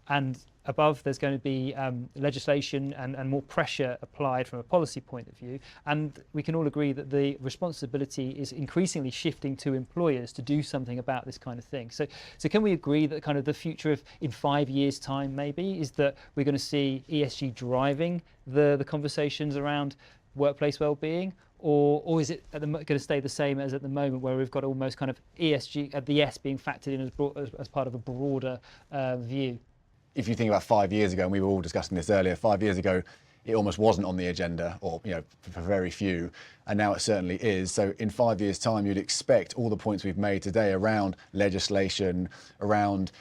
And above, there's going to be legislation and more pressure applied from a policy point of view. And we can all agree that the responsibility is increasingly shifting to employers to do something about this kind of thing. So can we agree that kind of the future of in 5 years' time maybe is that we're going to see ESG driving the conversations around workplace well-being? Or is it going to stay the same as at the moment, where we've got almost kind of ESG, the S being factored in as part of a broader view? If you think about 5 years ago, and we were all discussing this earlier, 5 years ago, it almost wasn't on the agenda, or, you know, for very few, and now it certainly is. So in 5 years' time, you'd expect all the points we've made today around legislation, around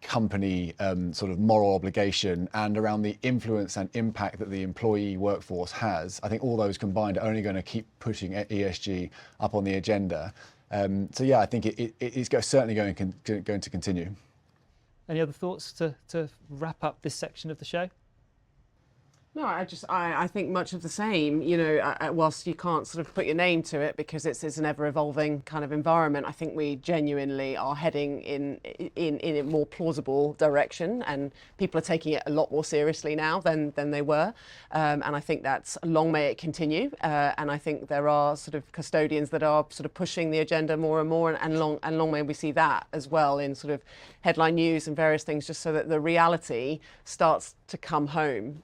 company sort of moral obligation, and around the influence and impact that the employee workforce has. I think all those combined are only going to keep pushing ESG up on the agenda. So yeah, I think it's certainly going to continue. Any other thoughts to wrap up this section of the show? No, I think much of the same. You know, whilst you can't sort of put your name to it because it's an ever-evolving kind of environment, I think we genuinely are heading in a more plausible direction, and people are taking it a lot more seriously now than they were. And I think that's long may it continue. And I think there are sort of custodians that are sort of pushing the agenda more and more, and long may we see that as well in sort of headline news and various things, just so that the reality starts to come home.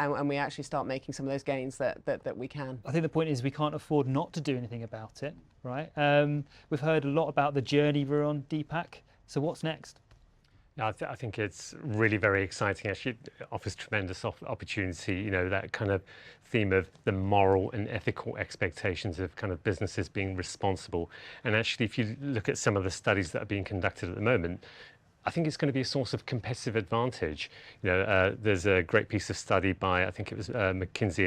And we actually start making some of those gains that we can. I think the point is we can't afford not to do anything about it, right? We've heard a lot about the journey we're on, Deepak. So what's next? I think it's really very exciting. Actually, it offers tremendous opportunity. You know, that kind of theme of the moral and ethical expectations of kind of businesses being responsible. And actually, if you look at some of the studies that are being conducted at the moment, I think it's going to be a source of competitive advantage. You know, there's a great piece of study by, I think it was McKinsey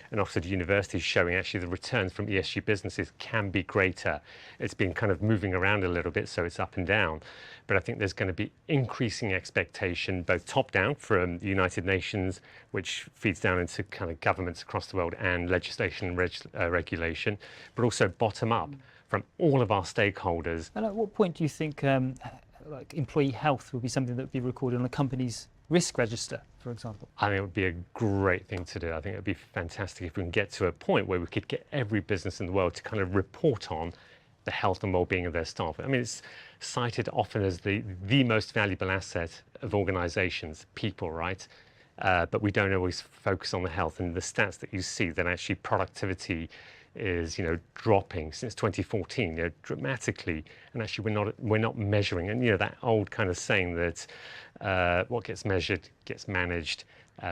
and Oxford University, showing actually the returns from ESG businesses can be greater. It's been kind of moving around a little bit, so it's up and down. But I think there's going to be increasing expectation, both top down from the United Nations, which feeds down into kind of governments across the world, and legislation and regulation, but also bottom up from all of our stakeholders. And at what point do you think like employee health would be something that would be recorded on a company's risk register, for example? I think it would be a great thing to do. I think it would be fantastic if we can get to a point where we could get every business in the world to kind of report on the health and well-being of their staff. I mean, it's cited often as the most valuable asset of organizations, people, right? But we don't always focus on the health, and the stats that you see that actually productivity is, you know, dropping since 2014, you know, dramatically, and actually we're not measuring. And you know, that old kind of saying that what gets measured gets managed.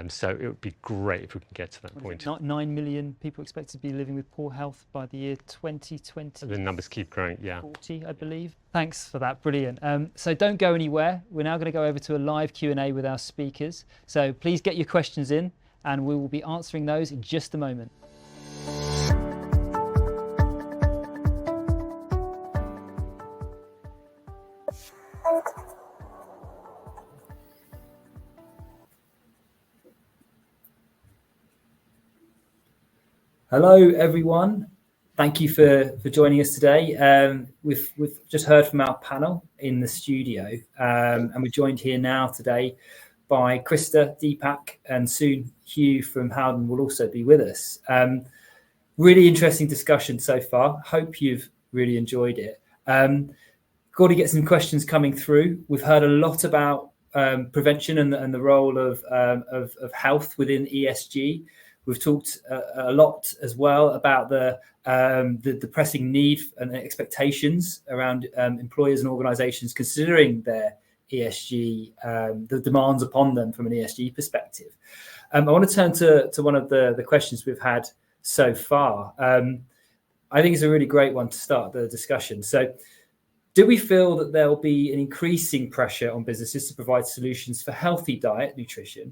So it would be great if we can get to that point. 9 million people expected to be living with poor health by the year 2020. The numbers keep growing, yeah. 40, I believe. Thanks for that, brilliant. So don't go anywhere. We're now going to go over to a live Q&A with our speakers. So please get your questions in, and we will be answering those in just a moment. Hello, everyone. Thank you for joining us today. We've just heard from our panel in the studio, and we're joined here now today by Krista, Deepak, and soon Hugh from Howden will also be with us. Really interesting discussion so far. Hope you've really enjoyed it. Got to get some questions coming through. We've heard a lot about prevention and the role of health within ESG. We've talked a lot as well about the pressing need and expectations around employers and organisations considering their ESG, the demands upon them from an ESG perspective. I want to turn to one of the questions we've had so far. I think it's a really great one to start the discussion. So, do we feel that there will be an increasing pressure on businesses to provide solutions for healthy diet, nutrition?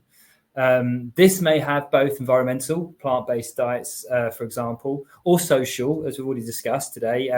This may have both environmental, plant-based diets, for example, or social, as we've already discussed today,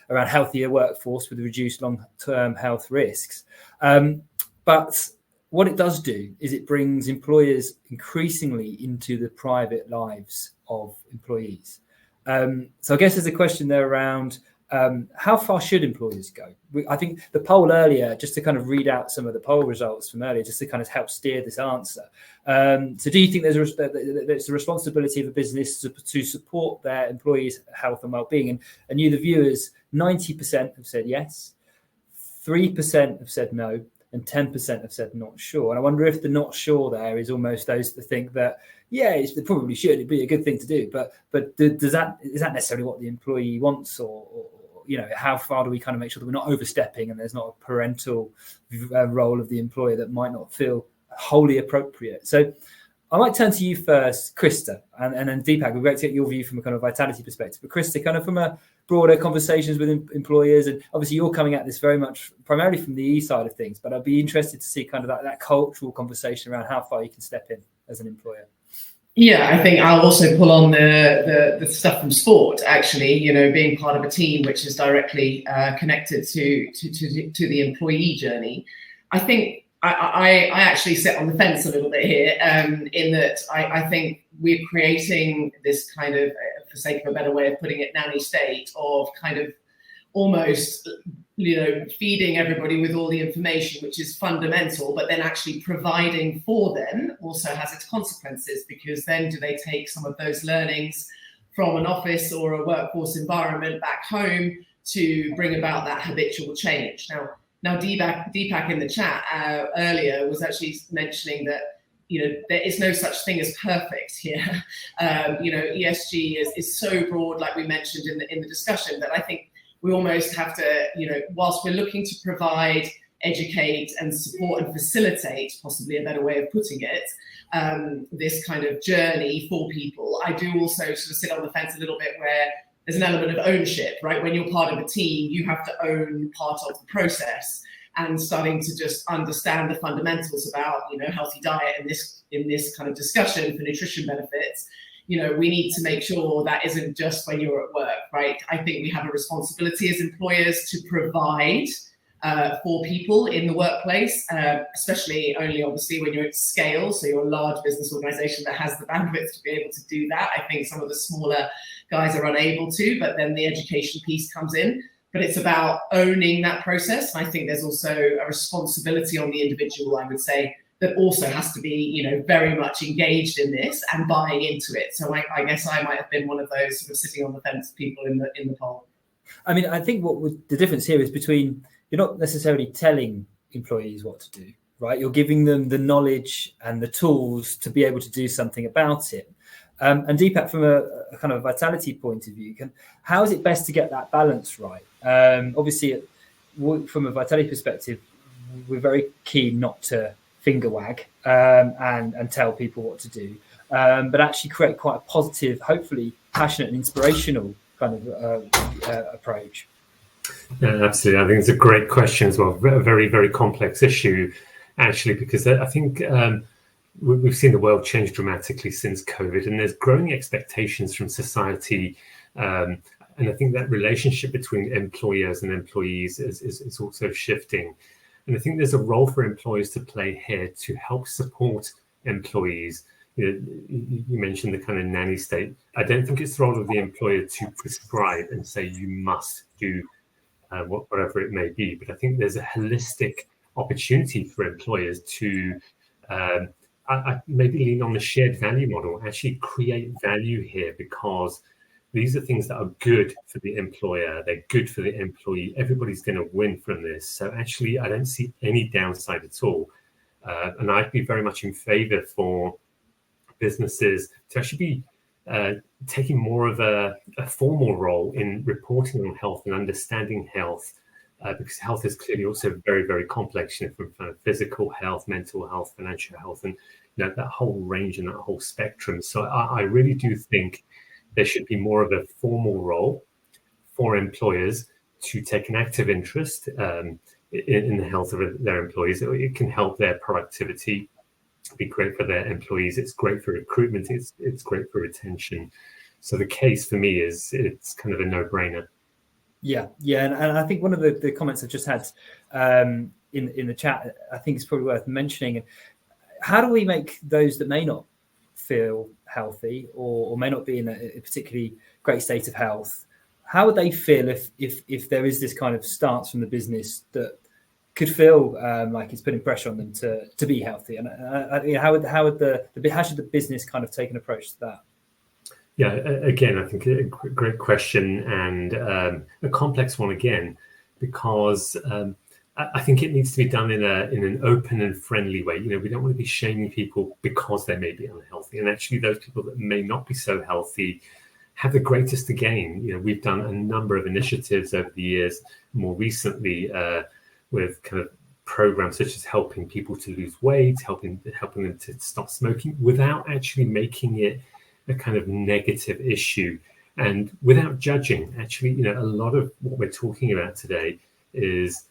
around healthier workforce with reduced long-term health risks. But what it does do is it brings employers increasingly into the private lives of employees. So I guess there's a question there around how far should employers go? I think the poll earlier, just to kind of read out some of the poll results from earlier, just to kind of help steer this answer. So do you think there's a responsibility of a business to support their employees' health and well-being? And you, the viewers, 90% have said yes, 3% have said no, and 10% have said not sure. And I wonder if the not sure there is almost those that think that, yeah, it probably should, it'd be a good thing to do, but is that necessarily what the employee wants, or you know, how far do we kind of make sure that we're not overstepping and there's not a parental role of the employer that might not feel wholly appropriate? So I might turn to you first, Krista, and then Deepak. We'd like to get your view from a kind of vitality perspective. But Krista, kind of from a broader conversations with employers, and obviously you're coming at this very much primarily from the E side of things, but I'd be interested to see kind of that cultural conversation around how far you can step in as an employer. Yeah, I think I'll also pull on the stuff from sport, actually, you know, being part of a team which is directly connected to the employee journey. I think I actually sit on the fence a little bit here, in that I think we're creating this kind of, for sake of a better way of putting it, nanny state of kind of almost, feeding everybody with all the information, which is fundamental, but then actually providing for them also has its consequences, because then do they take some of those learnings from an office or a workforce environment back home to bring about that habitual change? Now, Deepak in the chat earlier was actually mentioning that, there is no such thing as perfect here. ESG is so broad, like we mentioned in the discussion, that I think we almost have to, whilst we're looking to provide, educate and support and facilitate, possibly a better way of putting it, this kind of journey for people, I do also sort of sit on the fence a little bit where there's an element of ownership, right? When you're part of a team, you have to own part of the process, and starting to just understand the fundamentals about, healthy diet in this kind of discussion for nutrition benefits. We need to make sure that isn't just when you're at work, right? I think we have a responsibility as employers to provide for people in the workplace, especially only obviously when you're at scale. So you're a large business organization that has the bandwidth to be able to do that. I think some of the smaller guys are unable to, but then the education piece comes in. But it's about owning that process. And I think there's also a responsibility on the individual, I would say, that also has to be, very much engaged in this and buying into it. So I guess I might have been one of those sort of sitting on the fence people in the poll. I mean, I think the difference here is between, you're not necessarily telling employees what to do, right? You're giving them the knowledge and the tools to be able to do something about it. And Deepak, from a kind of vitality point of view, how is it best to get that balance right? Obviously, from a vitality perspective, we're very keen not to finger wag and tell people what to do, but actually create quite a positive, hopefully passionate and inspirational kind of approach. Yeah, absolutely. I think it's a great question as well. A very, very complex issue, actually, because I think we've seen the world change dramatically since COVID, and there's growing expectations from society. And I think that relationship between employers and employees is also shifting. And I think there's a role for employers to play here to help support employees. You mentioned the kind of nanny state. I don't think it's the role of the employer to prescribe and say you must do whatever it may be. But I think there's a holistic opportunity for employers to maybe lean on the shared value model, actually create value here, because these are things that are good for the employer, they're good for the employee, everybody's going to win from this. So actually, I don't see any downside at all. And I'd be very much in favor for businesses to actually be taking more of a formal role in reporting on health and understanding health, because health is clearly also very, very complex, from kind of physical health, mental health, financial health, and that whole range and that whole spectrum. So I really do think there should be more of a formal role for employers to take an active interest in the health of their employees. It can help their productivity, be great for their employees. It's great for recruitment. It's great for retention. So the case for me is it's kind of a no-brainer. Yeah, and I think one of the comments I've just had in the chat, I think is probably worth mentioning. How do we make those that may not feel healthy or may not be in a particularly great state of health, how would they feel if there is this kind of stance from the business that could feel like it's putting pressure on them to be healthy? And how should the business kind of take an approach to that? Yeah, again, I think a great question, and a complex one again, because I think it needs to be done in an open and friendly way. We don't want to be shaming people because they may be unhealthy, and actually those people that may not be so healthy have the greatest to gain. We've done a number of initiatives over the years, more recently with kind of programs such as helping people to lose weight, helping them to stop smoking without actually making it a kind of negative issue, and without judging. Actually, a lot of what we're talking about today is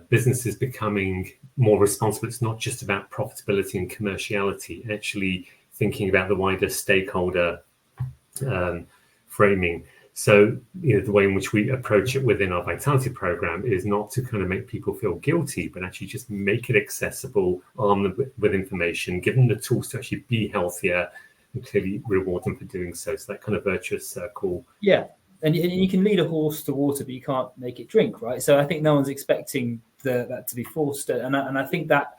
businesses becoming more responsible. It's not just about profitability and commerciality, actually thinking about the wider stakeholder framing. So, the way in which we approach it within our Vitality program is not to kind of make people feel guilty, but actually just make it accessible, arm them with information, give them the tools to actually be healthier, and clearly reward them for doing so. So that kind of virtuous circle. Yeah, and you can lead a horse to water, but you can't make it drink, right? So I think no one's expecting that to be forced, and I think that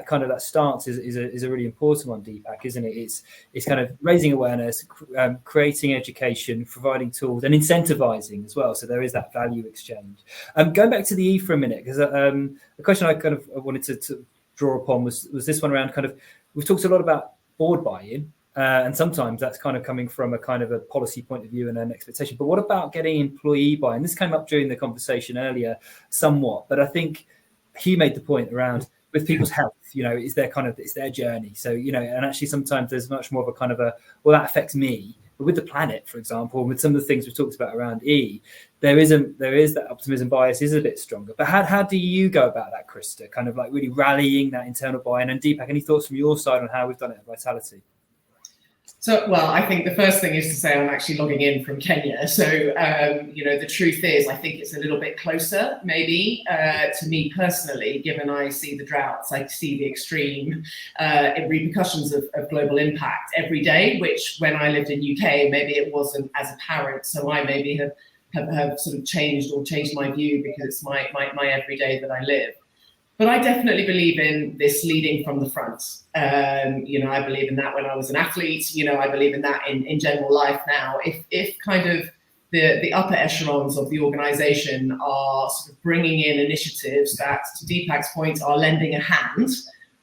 kind of that stance is a really important one, Deepak, isn't it? It's kind of raising awareness, creating education, providing tools, and incentivizing as well. So there is that value exchange. Going back to the E for a minute, because the question I kind of wanted to draw upon was this one around kind of, we've talked a lot about board buy-in, and sometimes that's kind of coming from a kind of a policy point of view and an expectation. But what about getting employee buy-in? This came up during the conversation earlier somewhat, but I think he made the point around with people's health, it's their journey. So, and actually sometimes there's much more of a kind of well, that affects me. But with the planet, for example, and with some of the things we've talked about around E, there is that optimism bias is a bit stronger. But how do you go about that, Krista? Kind of like really rallying that internal buy-in. And Deepak, any thoughts from your side on how we've done it at Vitality? So, well, I think the first thing is to say I'm actually logging in from Kenya. So, the truth is, I think it's a little bit closer, maybe, to me personally, given I see the droughts, I see the extreme repercussions of global impact every day, which when I lived in UK, maybe it wasn't as apparent. So I maybe have sort of changed my view because it's my everyday that I live. But I definitely believe in this leading from the front. I believe in that when I was an athlete. I believe in that in general life now. If kind of the upper echelons of the organisation are sort of bringing in initiatives that, to Deepak's point, are lending a hand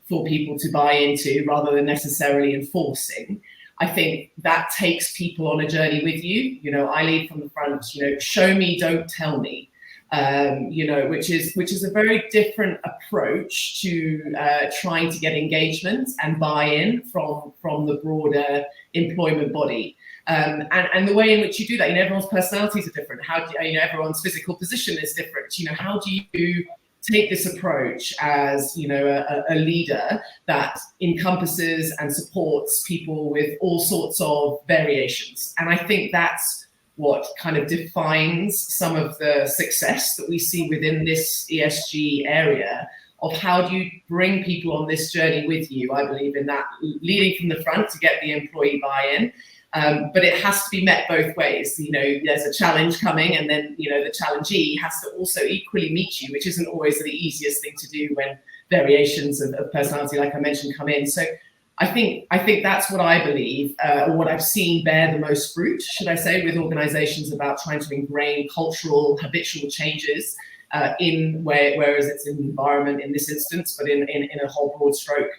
for people to buy into rather than necessarily enforcing, I think that takes people on a journey with you. I lead from the front. Show me, don't tell me. Which is a very different approach to trying to get engagement and buy-in from the broader employment body. And the way in which you do that, everyone's personalities are different. How do everyone's physical position is different. How do you take this approach as a leader that encompasses and supports people with all sorts of variations? And I think that's what kind of defines some of the success that we see within this ESG area of how do you bring people on this journey with you. I believe in that leading from the front to get the employee buy-in, but it has to be met both ways. There's a challenge coming, and then the challengee has to also equally meet you, which isn't always the easiest thing to do when variations of personality, like I mentioned, come in. So I think that's what I believe, or what I've seen bear the most fruit, should I say, with organisations about trying to ingrain cultural, habitual changes whereas it's in the environment in this instance, but in a whole broad stroke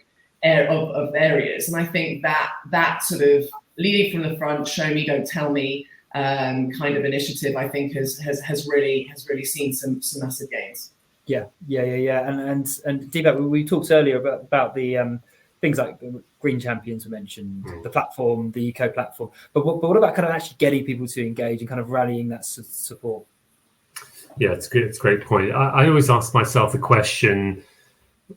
of areas. And I think that sort of leading from the front, show me, don't tell me, kind of initiative, I think has really seen some massive gains. Yeah. And Deepak, we talked earlier about the things like the Green Champions were mentioned, the platform, the eco platform. But what about kind of actually getting people to engage and kind of rallying that support? Yeah, it's good. It's a great point. I always ask myself the question,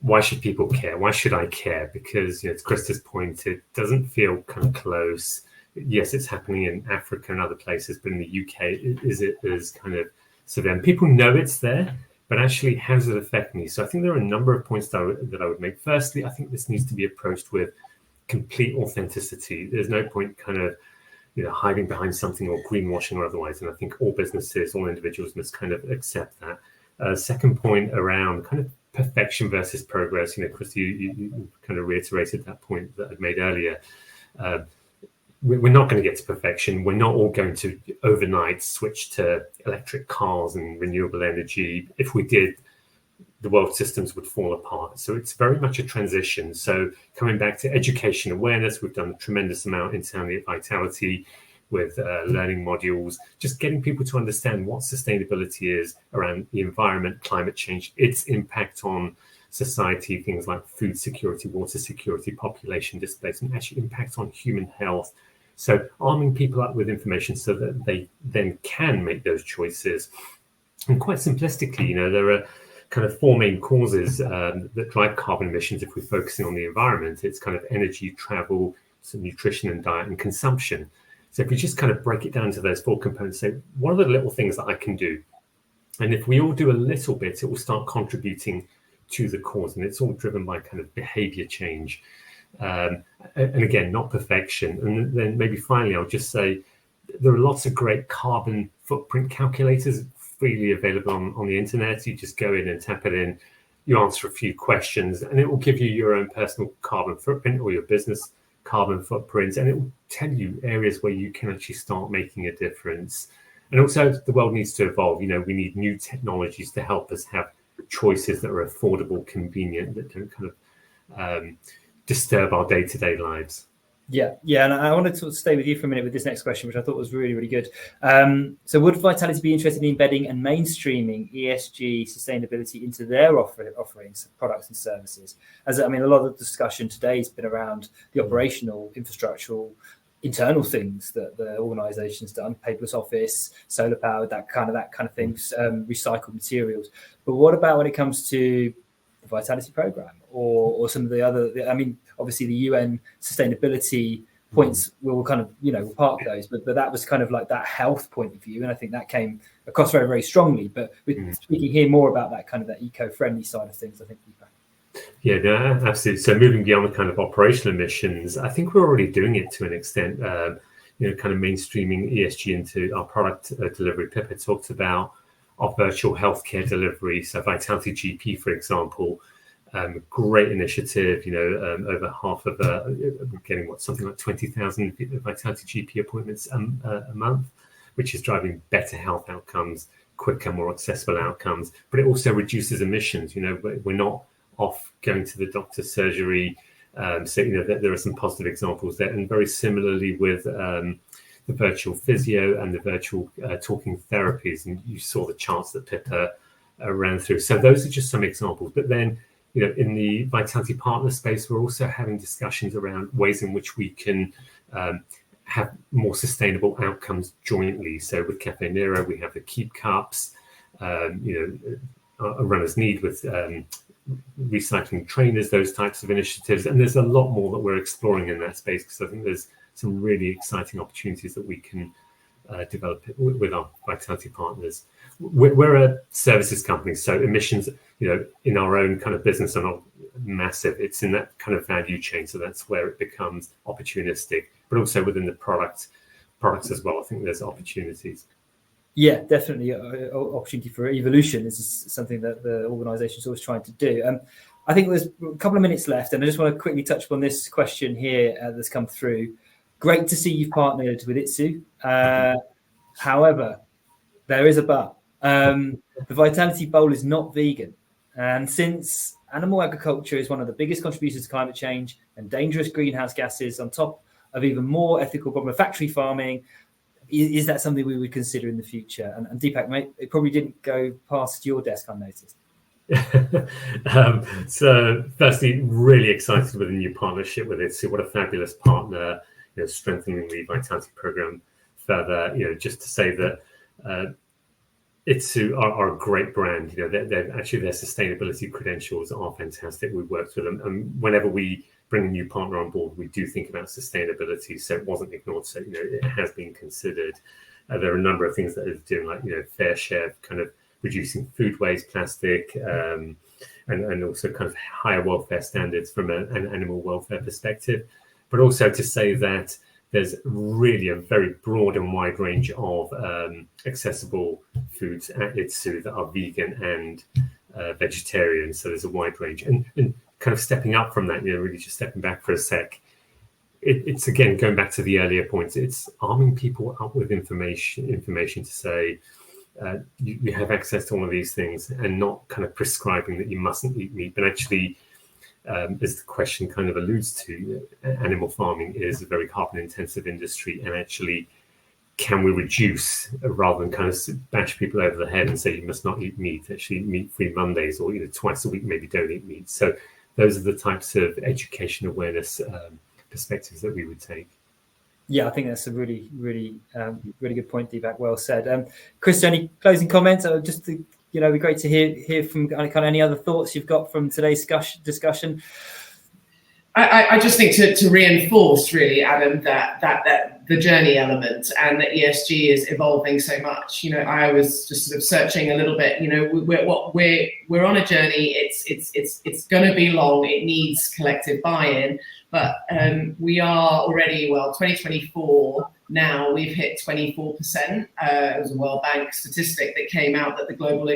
why should people care? Why should I care? Because, to Krista's point, it doesn't feel kind of close. Yes, it's happening in Africa and other places, but in the UK, it is kind of severe. And people know it's there, but actually, how does it affect me? So I think there are a number of points that I would make. Firstly, I think this needs to be approached with complete authenticity. There's no point kind of hiding behind something or greenwashing or otherwise. And I think all businesses, all individuals must kind of accept that. Second point around kind of perfection versus progress. Krista, you kind of reiterated that point that I'd made earlier. We're not going to get to perfection. We're not all going to overnight switch to electric cars and renewable energy. If we did, the world systems would fall apart. So it's very much a transition. So coming back to education awareness, we've done a tremendous amount internally at Vitality with learning modules, just getting people to understand what sustainability is around the environment, climate change, its impact on society, things like food security, water security, population displacement, actually impact on human health. So arming people up with information so that they then can make those choices. And quite simplistically, there are kind of four main causes that drive carbon emissions if we're focusing on the environment. It's kind of energy, travel, some nutrition and diet and consumption. So if we just kind of break it down to those 4 components, say, what are the little things that I can do? And if we all do a little bit, it will start contributing to the cause. And it's all driven by kind of behavior change. And again, not perfection. And then maybe finally, I'll just say, there are lots of great carbon footprint calculators freely available on the internet. You just go in and tap it in, you answer a few questions, and it will give you your own personal carbon footprint or your business carbon footprint, and it will tell you areas where you can actually start making a difference. And also, the world needs to evolve. You know, we need new technologies to help us have choices that are affordable, convenient, that don't kind of disturb our day-to-day lives. Yeah, and I wanted to stay with you for a minute with this next question, which I thought was really, really good. So would Vitality be interested in embedding and mainstreaming ESG sustainability into their offerings, products and services? As I mean, a lot of the discussion today has been around the operational, infrastructural, internal things that the organisation's done, paperless office, solar powered, that kind of things, recycled materials. But what about when it comes to the Vitality programme or some of the other, I mean, obviously the UN sustainability points will kind of, we'll park those, but that was kind of like that health point of view. And I think that came across very, very strongly, but we're speaking here more about that kind of that eco-friendly side of things, I think. Yeah, no, absolutely. So moving beyond the kind of operational emissions, I think we're already doing it to an extent, kind of mainstreaming ESG into our product delivery. Pippa talked about our virtual healthcare delivery. So Vitality GP, for example, great initiative, over half of we're getting something like 20,000 Vitality GP appointments a month, which is driving better health outcomes, quicker, more accessible outcomes, but it also reduces emissions. We're not off going to the doctor's surgery. So, there are some positive examples there. And very similarly with the virtual physio and the virtual talking therapies. And you saw the charts that Pippa ran through. So those are just some examples. But then, in the Vitality partner space, we're also having discussions around ways in which we can have more sustainable outcomes jointly. So with Cafe Nero, we have the Keep Cups, a runner's need with recycling trainers, those types of initiatives. And there's a lot more that we're exploring in that space, because I think there's some really exciting opportunities that we can develop with our Vitality partners. We're a services company, so emissions, in our own kind of business are not massive. It's in that kind of value chain, so that's where it becomes opportunistic. But also within the products as well, I think there's opportunities. Yeah, definitely. Opportunity for evolution is something that the organisation is always trying to do. I think there's a couple of minutes left, and I just want to quickly touch upon this question here that's come through. Great to see you've partnered with Itsu. However, there is a but. The Vitality Bowl is not vegan. And since animal agriculture is one of the biggest contributors to climate change and dangerous greenhouse gases, on top of even more ethical problem of factory farming, is that something we would consider in the future? And Deepak, mate, it probably didn't go past your desk unnoticed. So firstly, really excited with the new partnership with Itsu. What a fabulous partner, strengthening the Vitality program further. Just to say that Itsu are a great brand. They're actually, their sustainability credentials are fantastic. We've worked with them, and whenever we bring a new partner on board, we do think about sustainability, so it wasn't ignored. So it has been considered. There are a number of things that are doing, like fair share, kind of reducing food waste, plastic, and also kind of higher welfare standards from an animal welfare perspective. But also to say that there's really a very broad and wide range of accessible foods at Itsu that are vegan and vegetarian. So there's a wide range. And kind of stepping up from that, really just stepping back for a sec, it's again, going back to the earlier points, it's arming people up with information to say, you have access to all of these things, and not kind of prescribing that you mustn't eat meat, but actually, as the question kind of alludes to, animal farming is a very carbon intensive industry, and actually, can we reduce, rather than kind of bash people over the head and say you must not eat meat, actually meat-free Mondays, or twice a week maybe don't eat meat. So those are the types of education awareness perspectives that we would take. Yeah, I think that's a really, really, really good point, Deepak. Well said. Chris, any closing comments? Just to, it'd be great to hear from kind of any other thoughts you've got from today's discussion. I just think to reinforce, really, Adam, that the journey element, and that ESG is evolving so much. You know, I was just sort of searching a little bit. You know, we're on a journey. It's going to be long. It needs collective buy-in, but we are already 2024 now. We've hit 24%. It was a World Bank statistic that came out that the global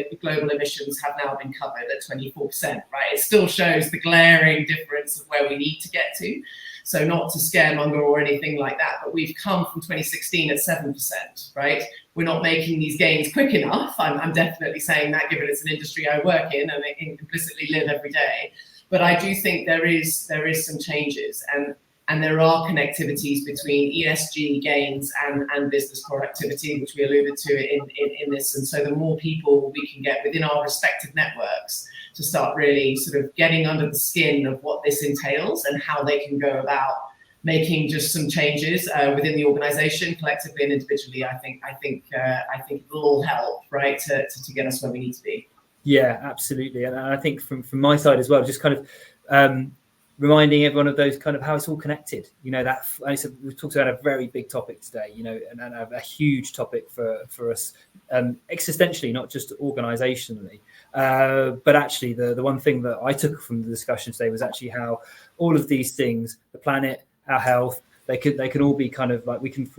emissions have now been covered at 24%. Right? It still shows the glaring difference of where we need to get to. So not to scaremonger or anything like that, but we've come from 2016 at 7%, right? We're not making these gains quick enough. I'm definitely saying that, given it's an industry I work in and implicitly live every day. But I do think there is some changes, and there are connectivities between ESG gains and business productivity, which we alluded to in this. And so the more people we can get within our respective networks to start really sort of getting under the skin of what this entails and how they can go about making just some changes within the organisation, collectively and individually, I think it will all help, right, to get us where we need to be. Yeah, absolutely. And I think from my side as well, just kind of reminding everyone of those kind of how it's all connected. You know, that we've talked about a very big topic today, you know, and a huge topic for us existentially, not just organisationally. But actually, the one thing that I took from the discussion today was actually how all of these things, the planet, our health, they can all be kind of like we can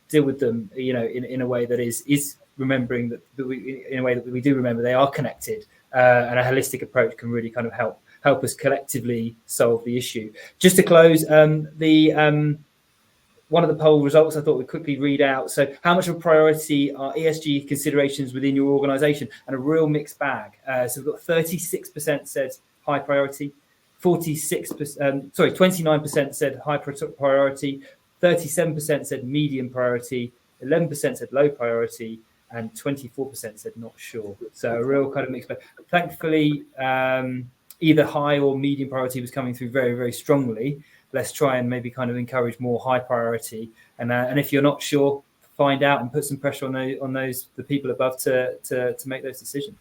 deal with them, you know, in a way that is remembering that in a way that we do remember they are connected, and a holistic approach can really kind of help us collectively solve the issue. Just to close, one of the poll results I thought we'd quickly read out. So how much of a priority are ESG considerations within your organisation? And a real mixed bag. So we've got 36% said high priority, 29% said high priority, 37% said medium priority, 11% said low priority, and 24% said not sure. So a real kind of mixed bag. Thankfully, either high or medium priority was coming through very, very strongly. Let's try and maybe kind of encourage more high priority. And if you're not sure, find out and put some pressure on the people above to make those decisions.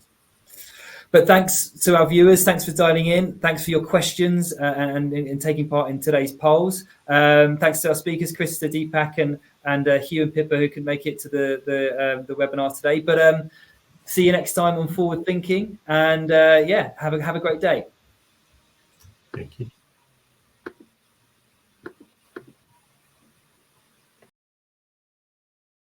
But thanks to our viewers. Thanks for dialing in. Thanks for your questions and taking part in today's polls. Thanks to our speakers, Krista, Deepak, and Hugh and Pippa, who could make it to the webinar today. But see you next time on Forward Thinking. And have a great day. Thank you.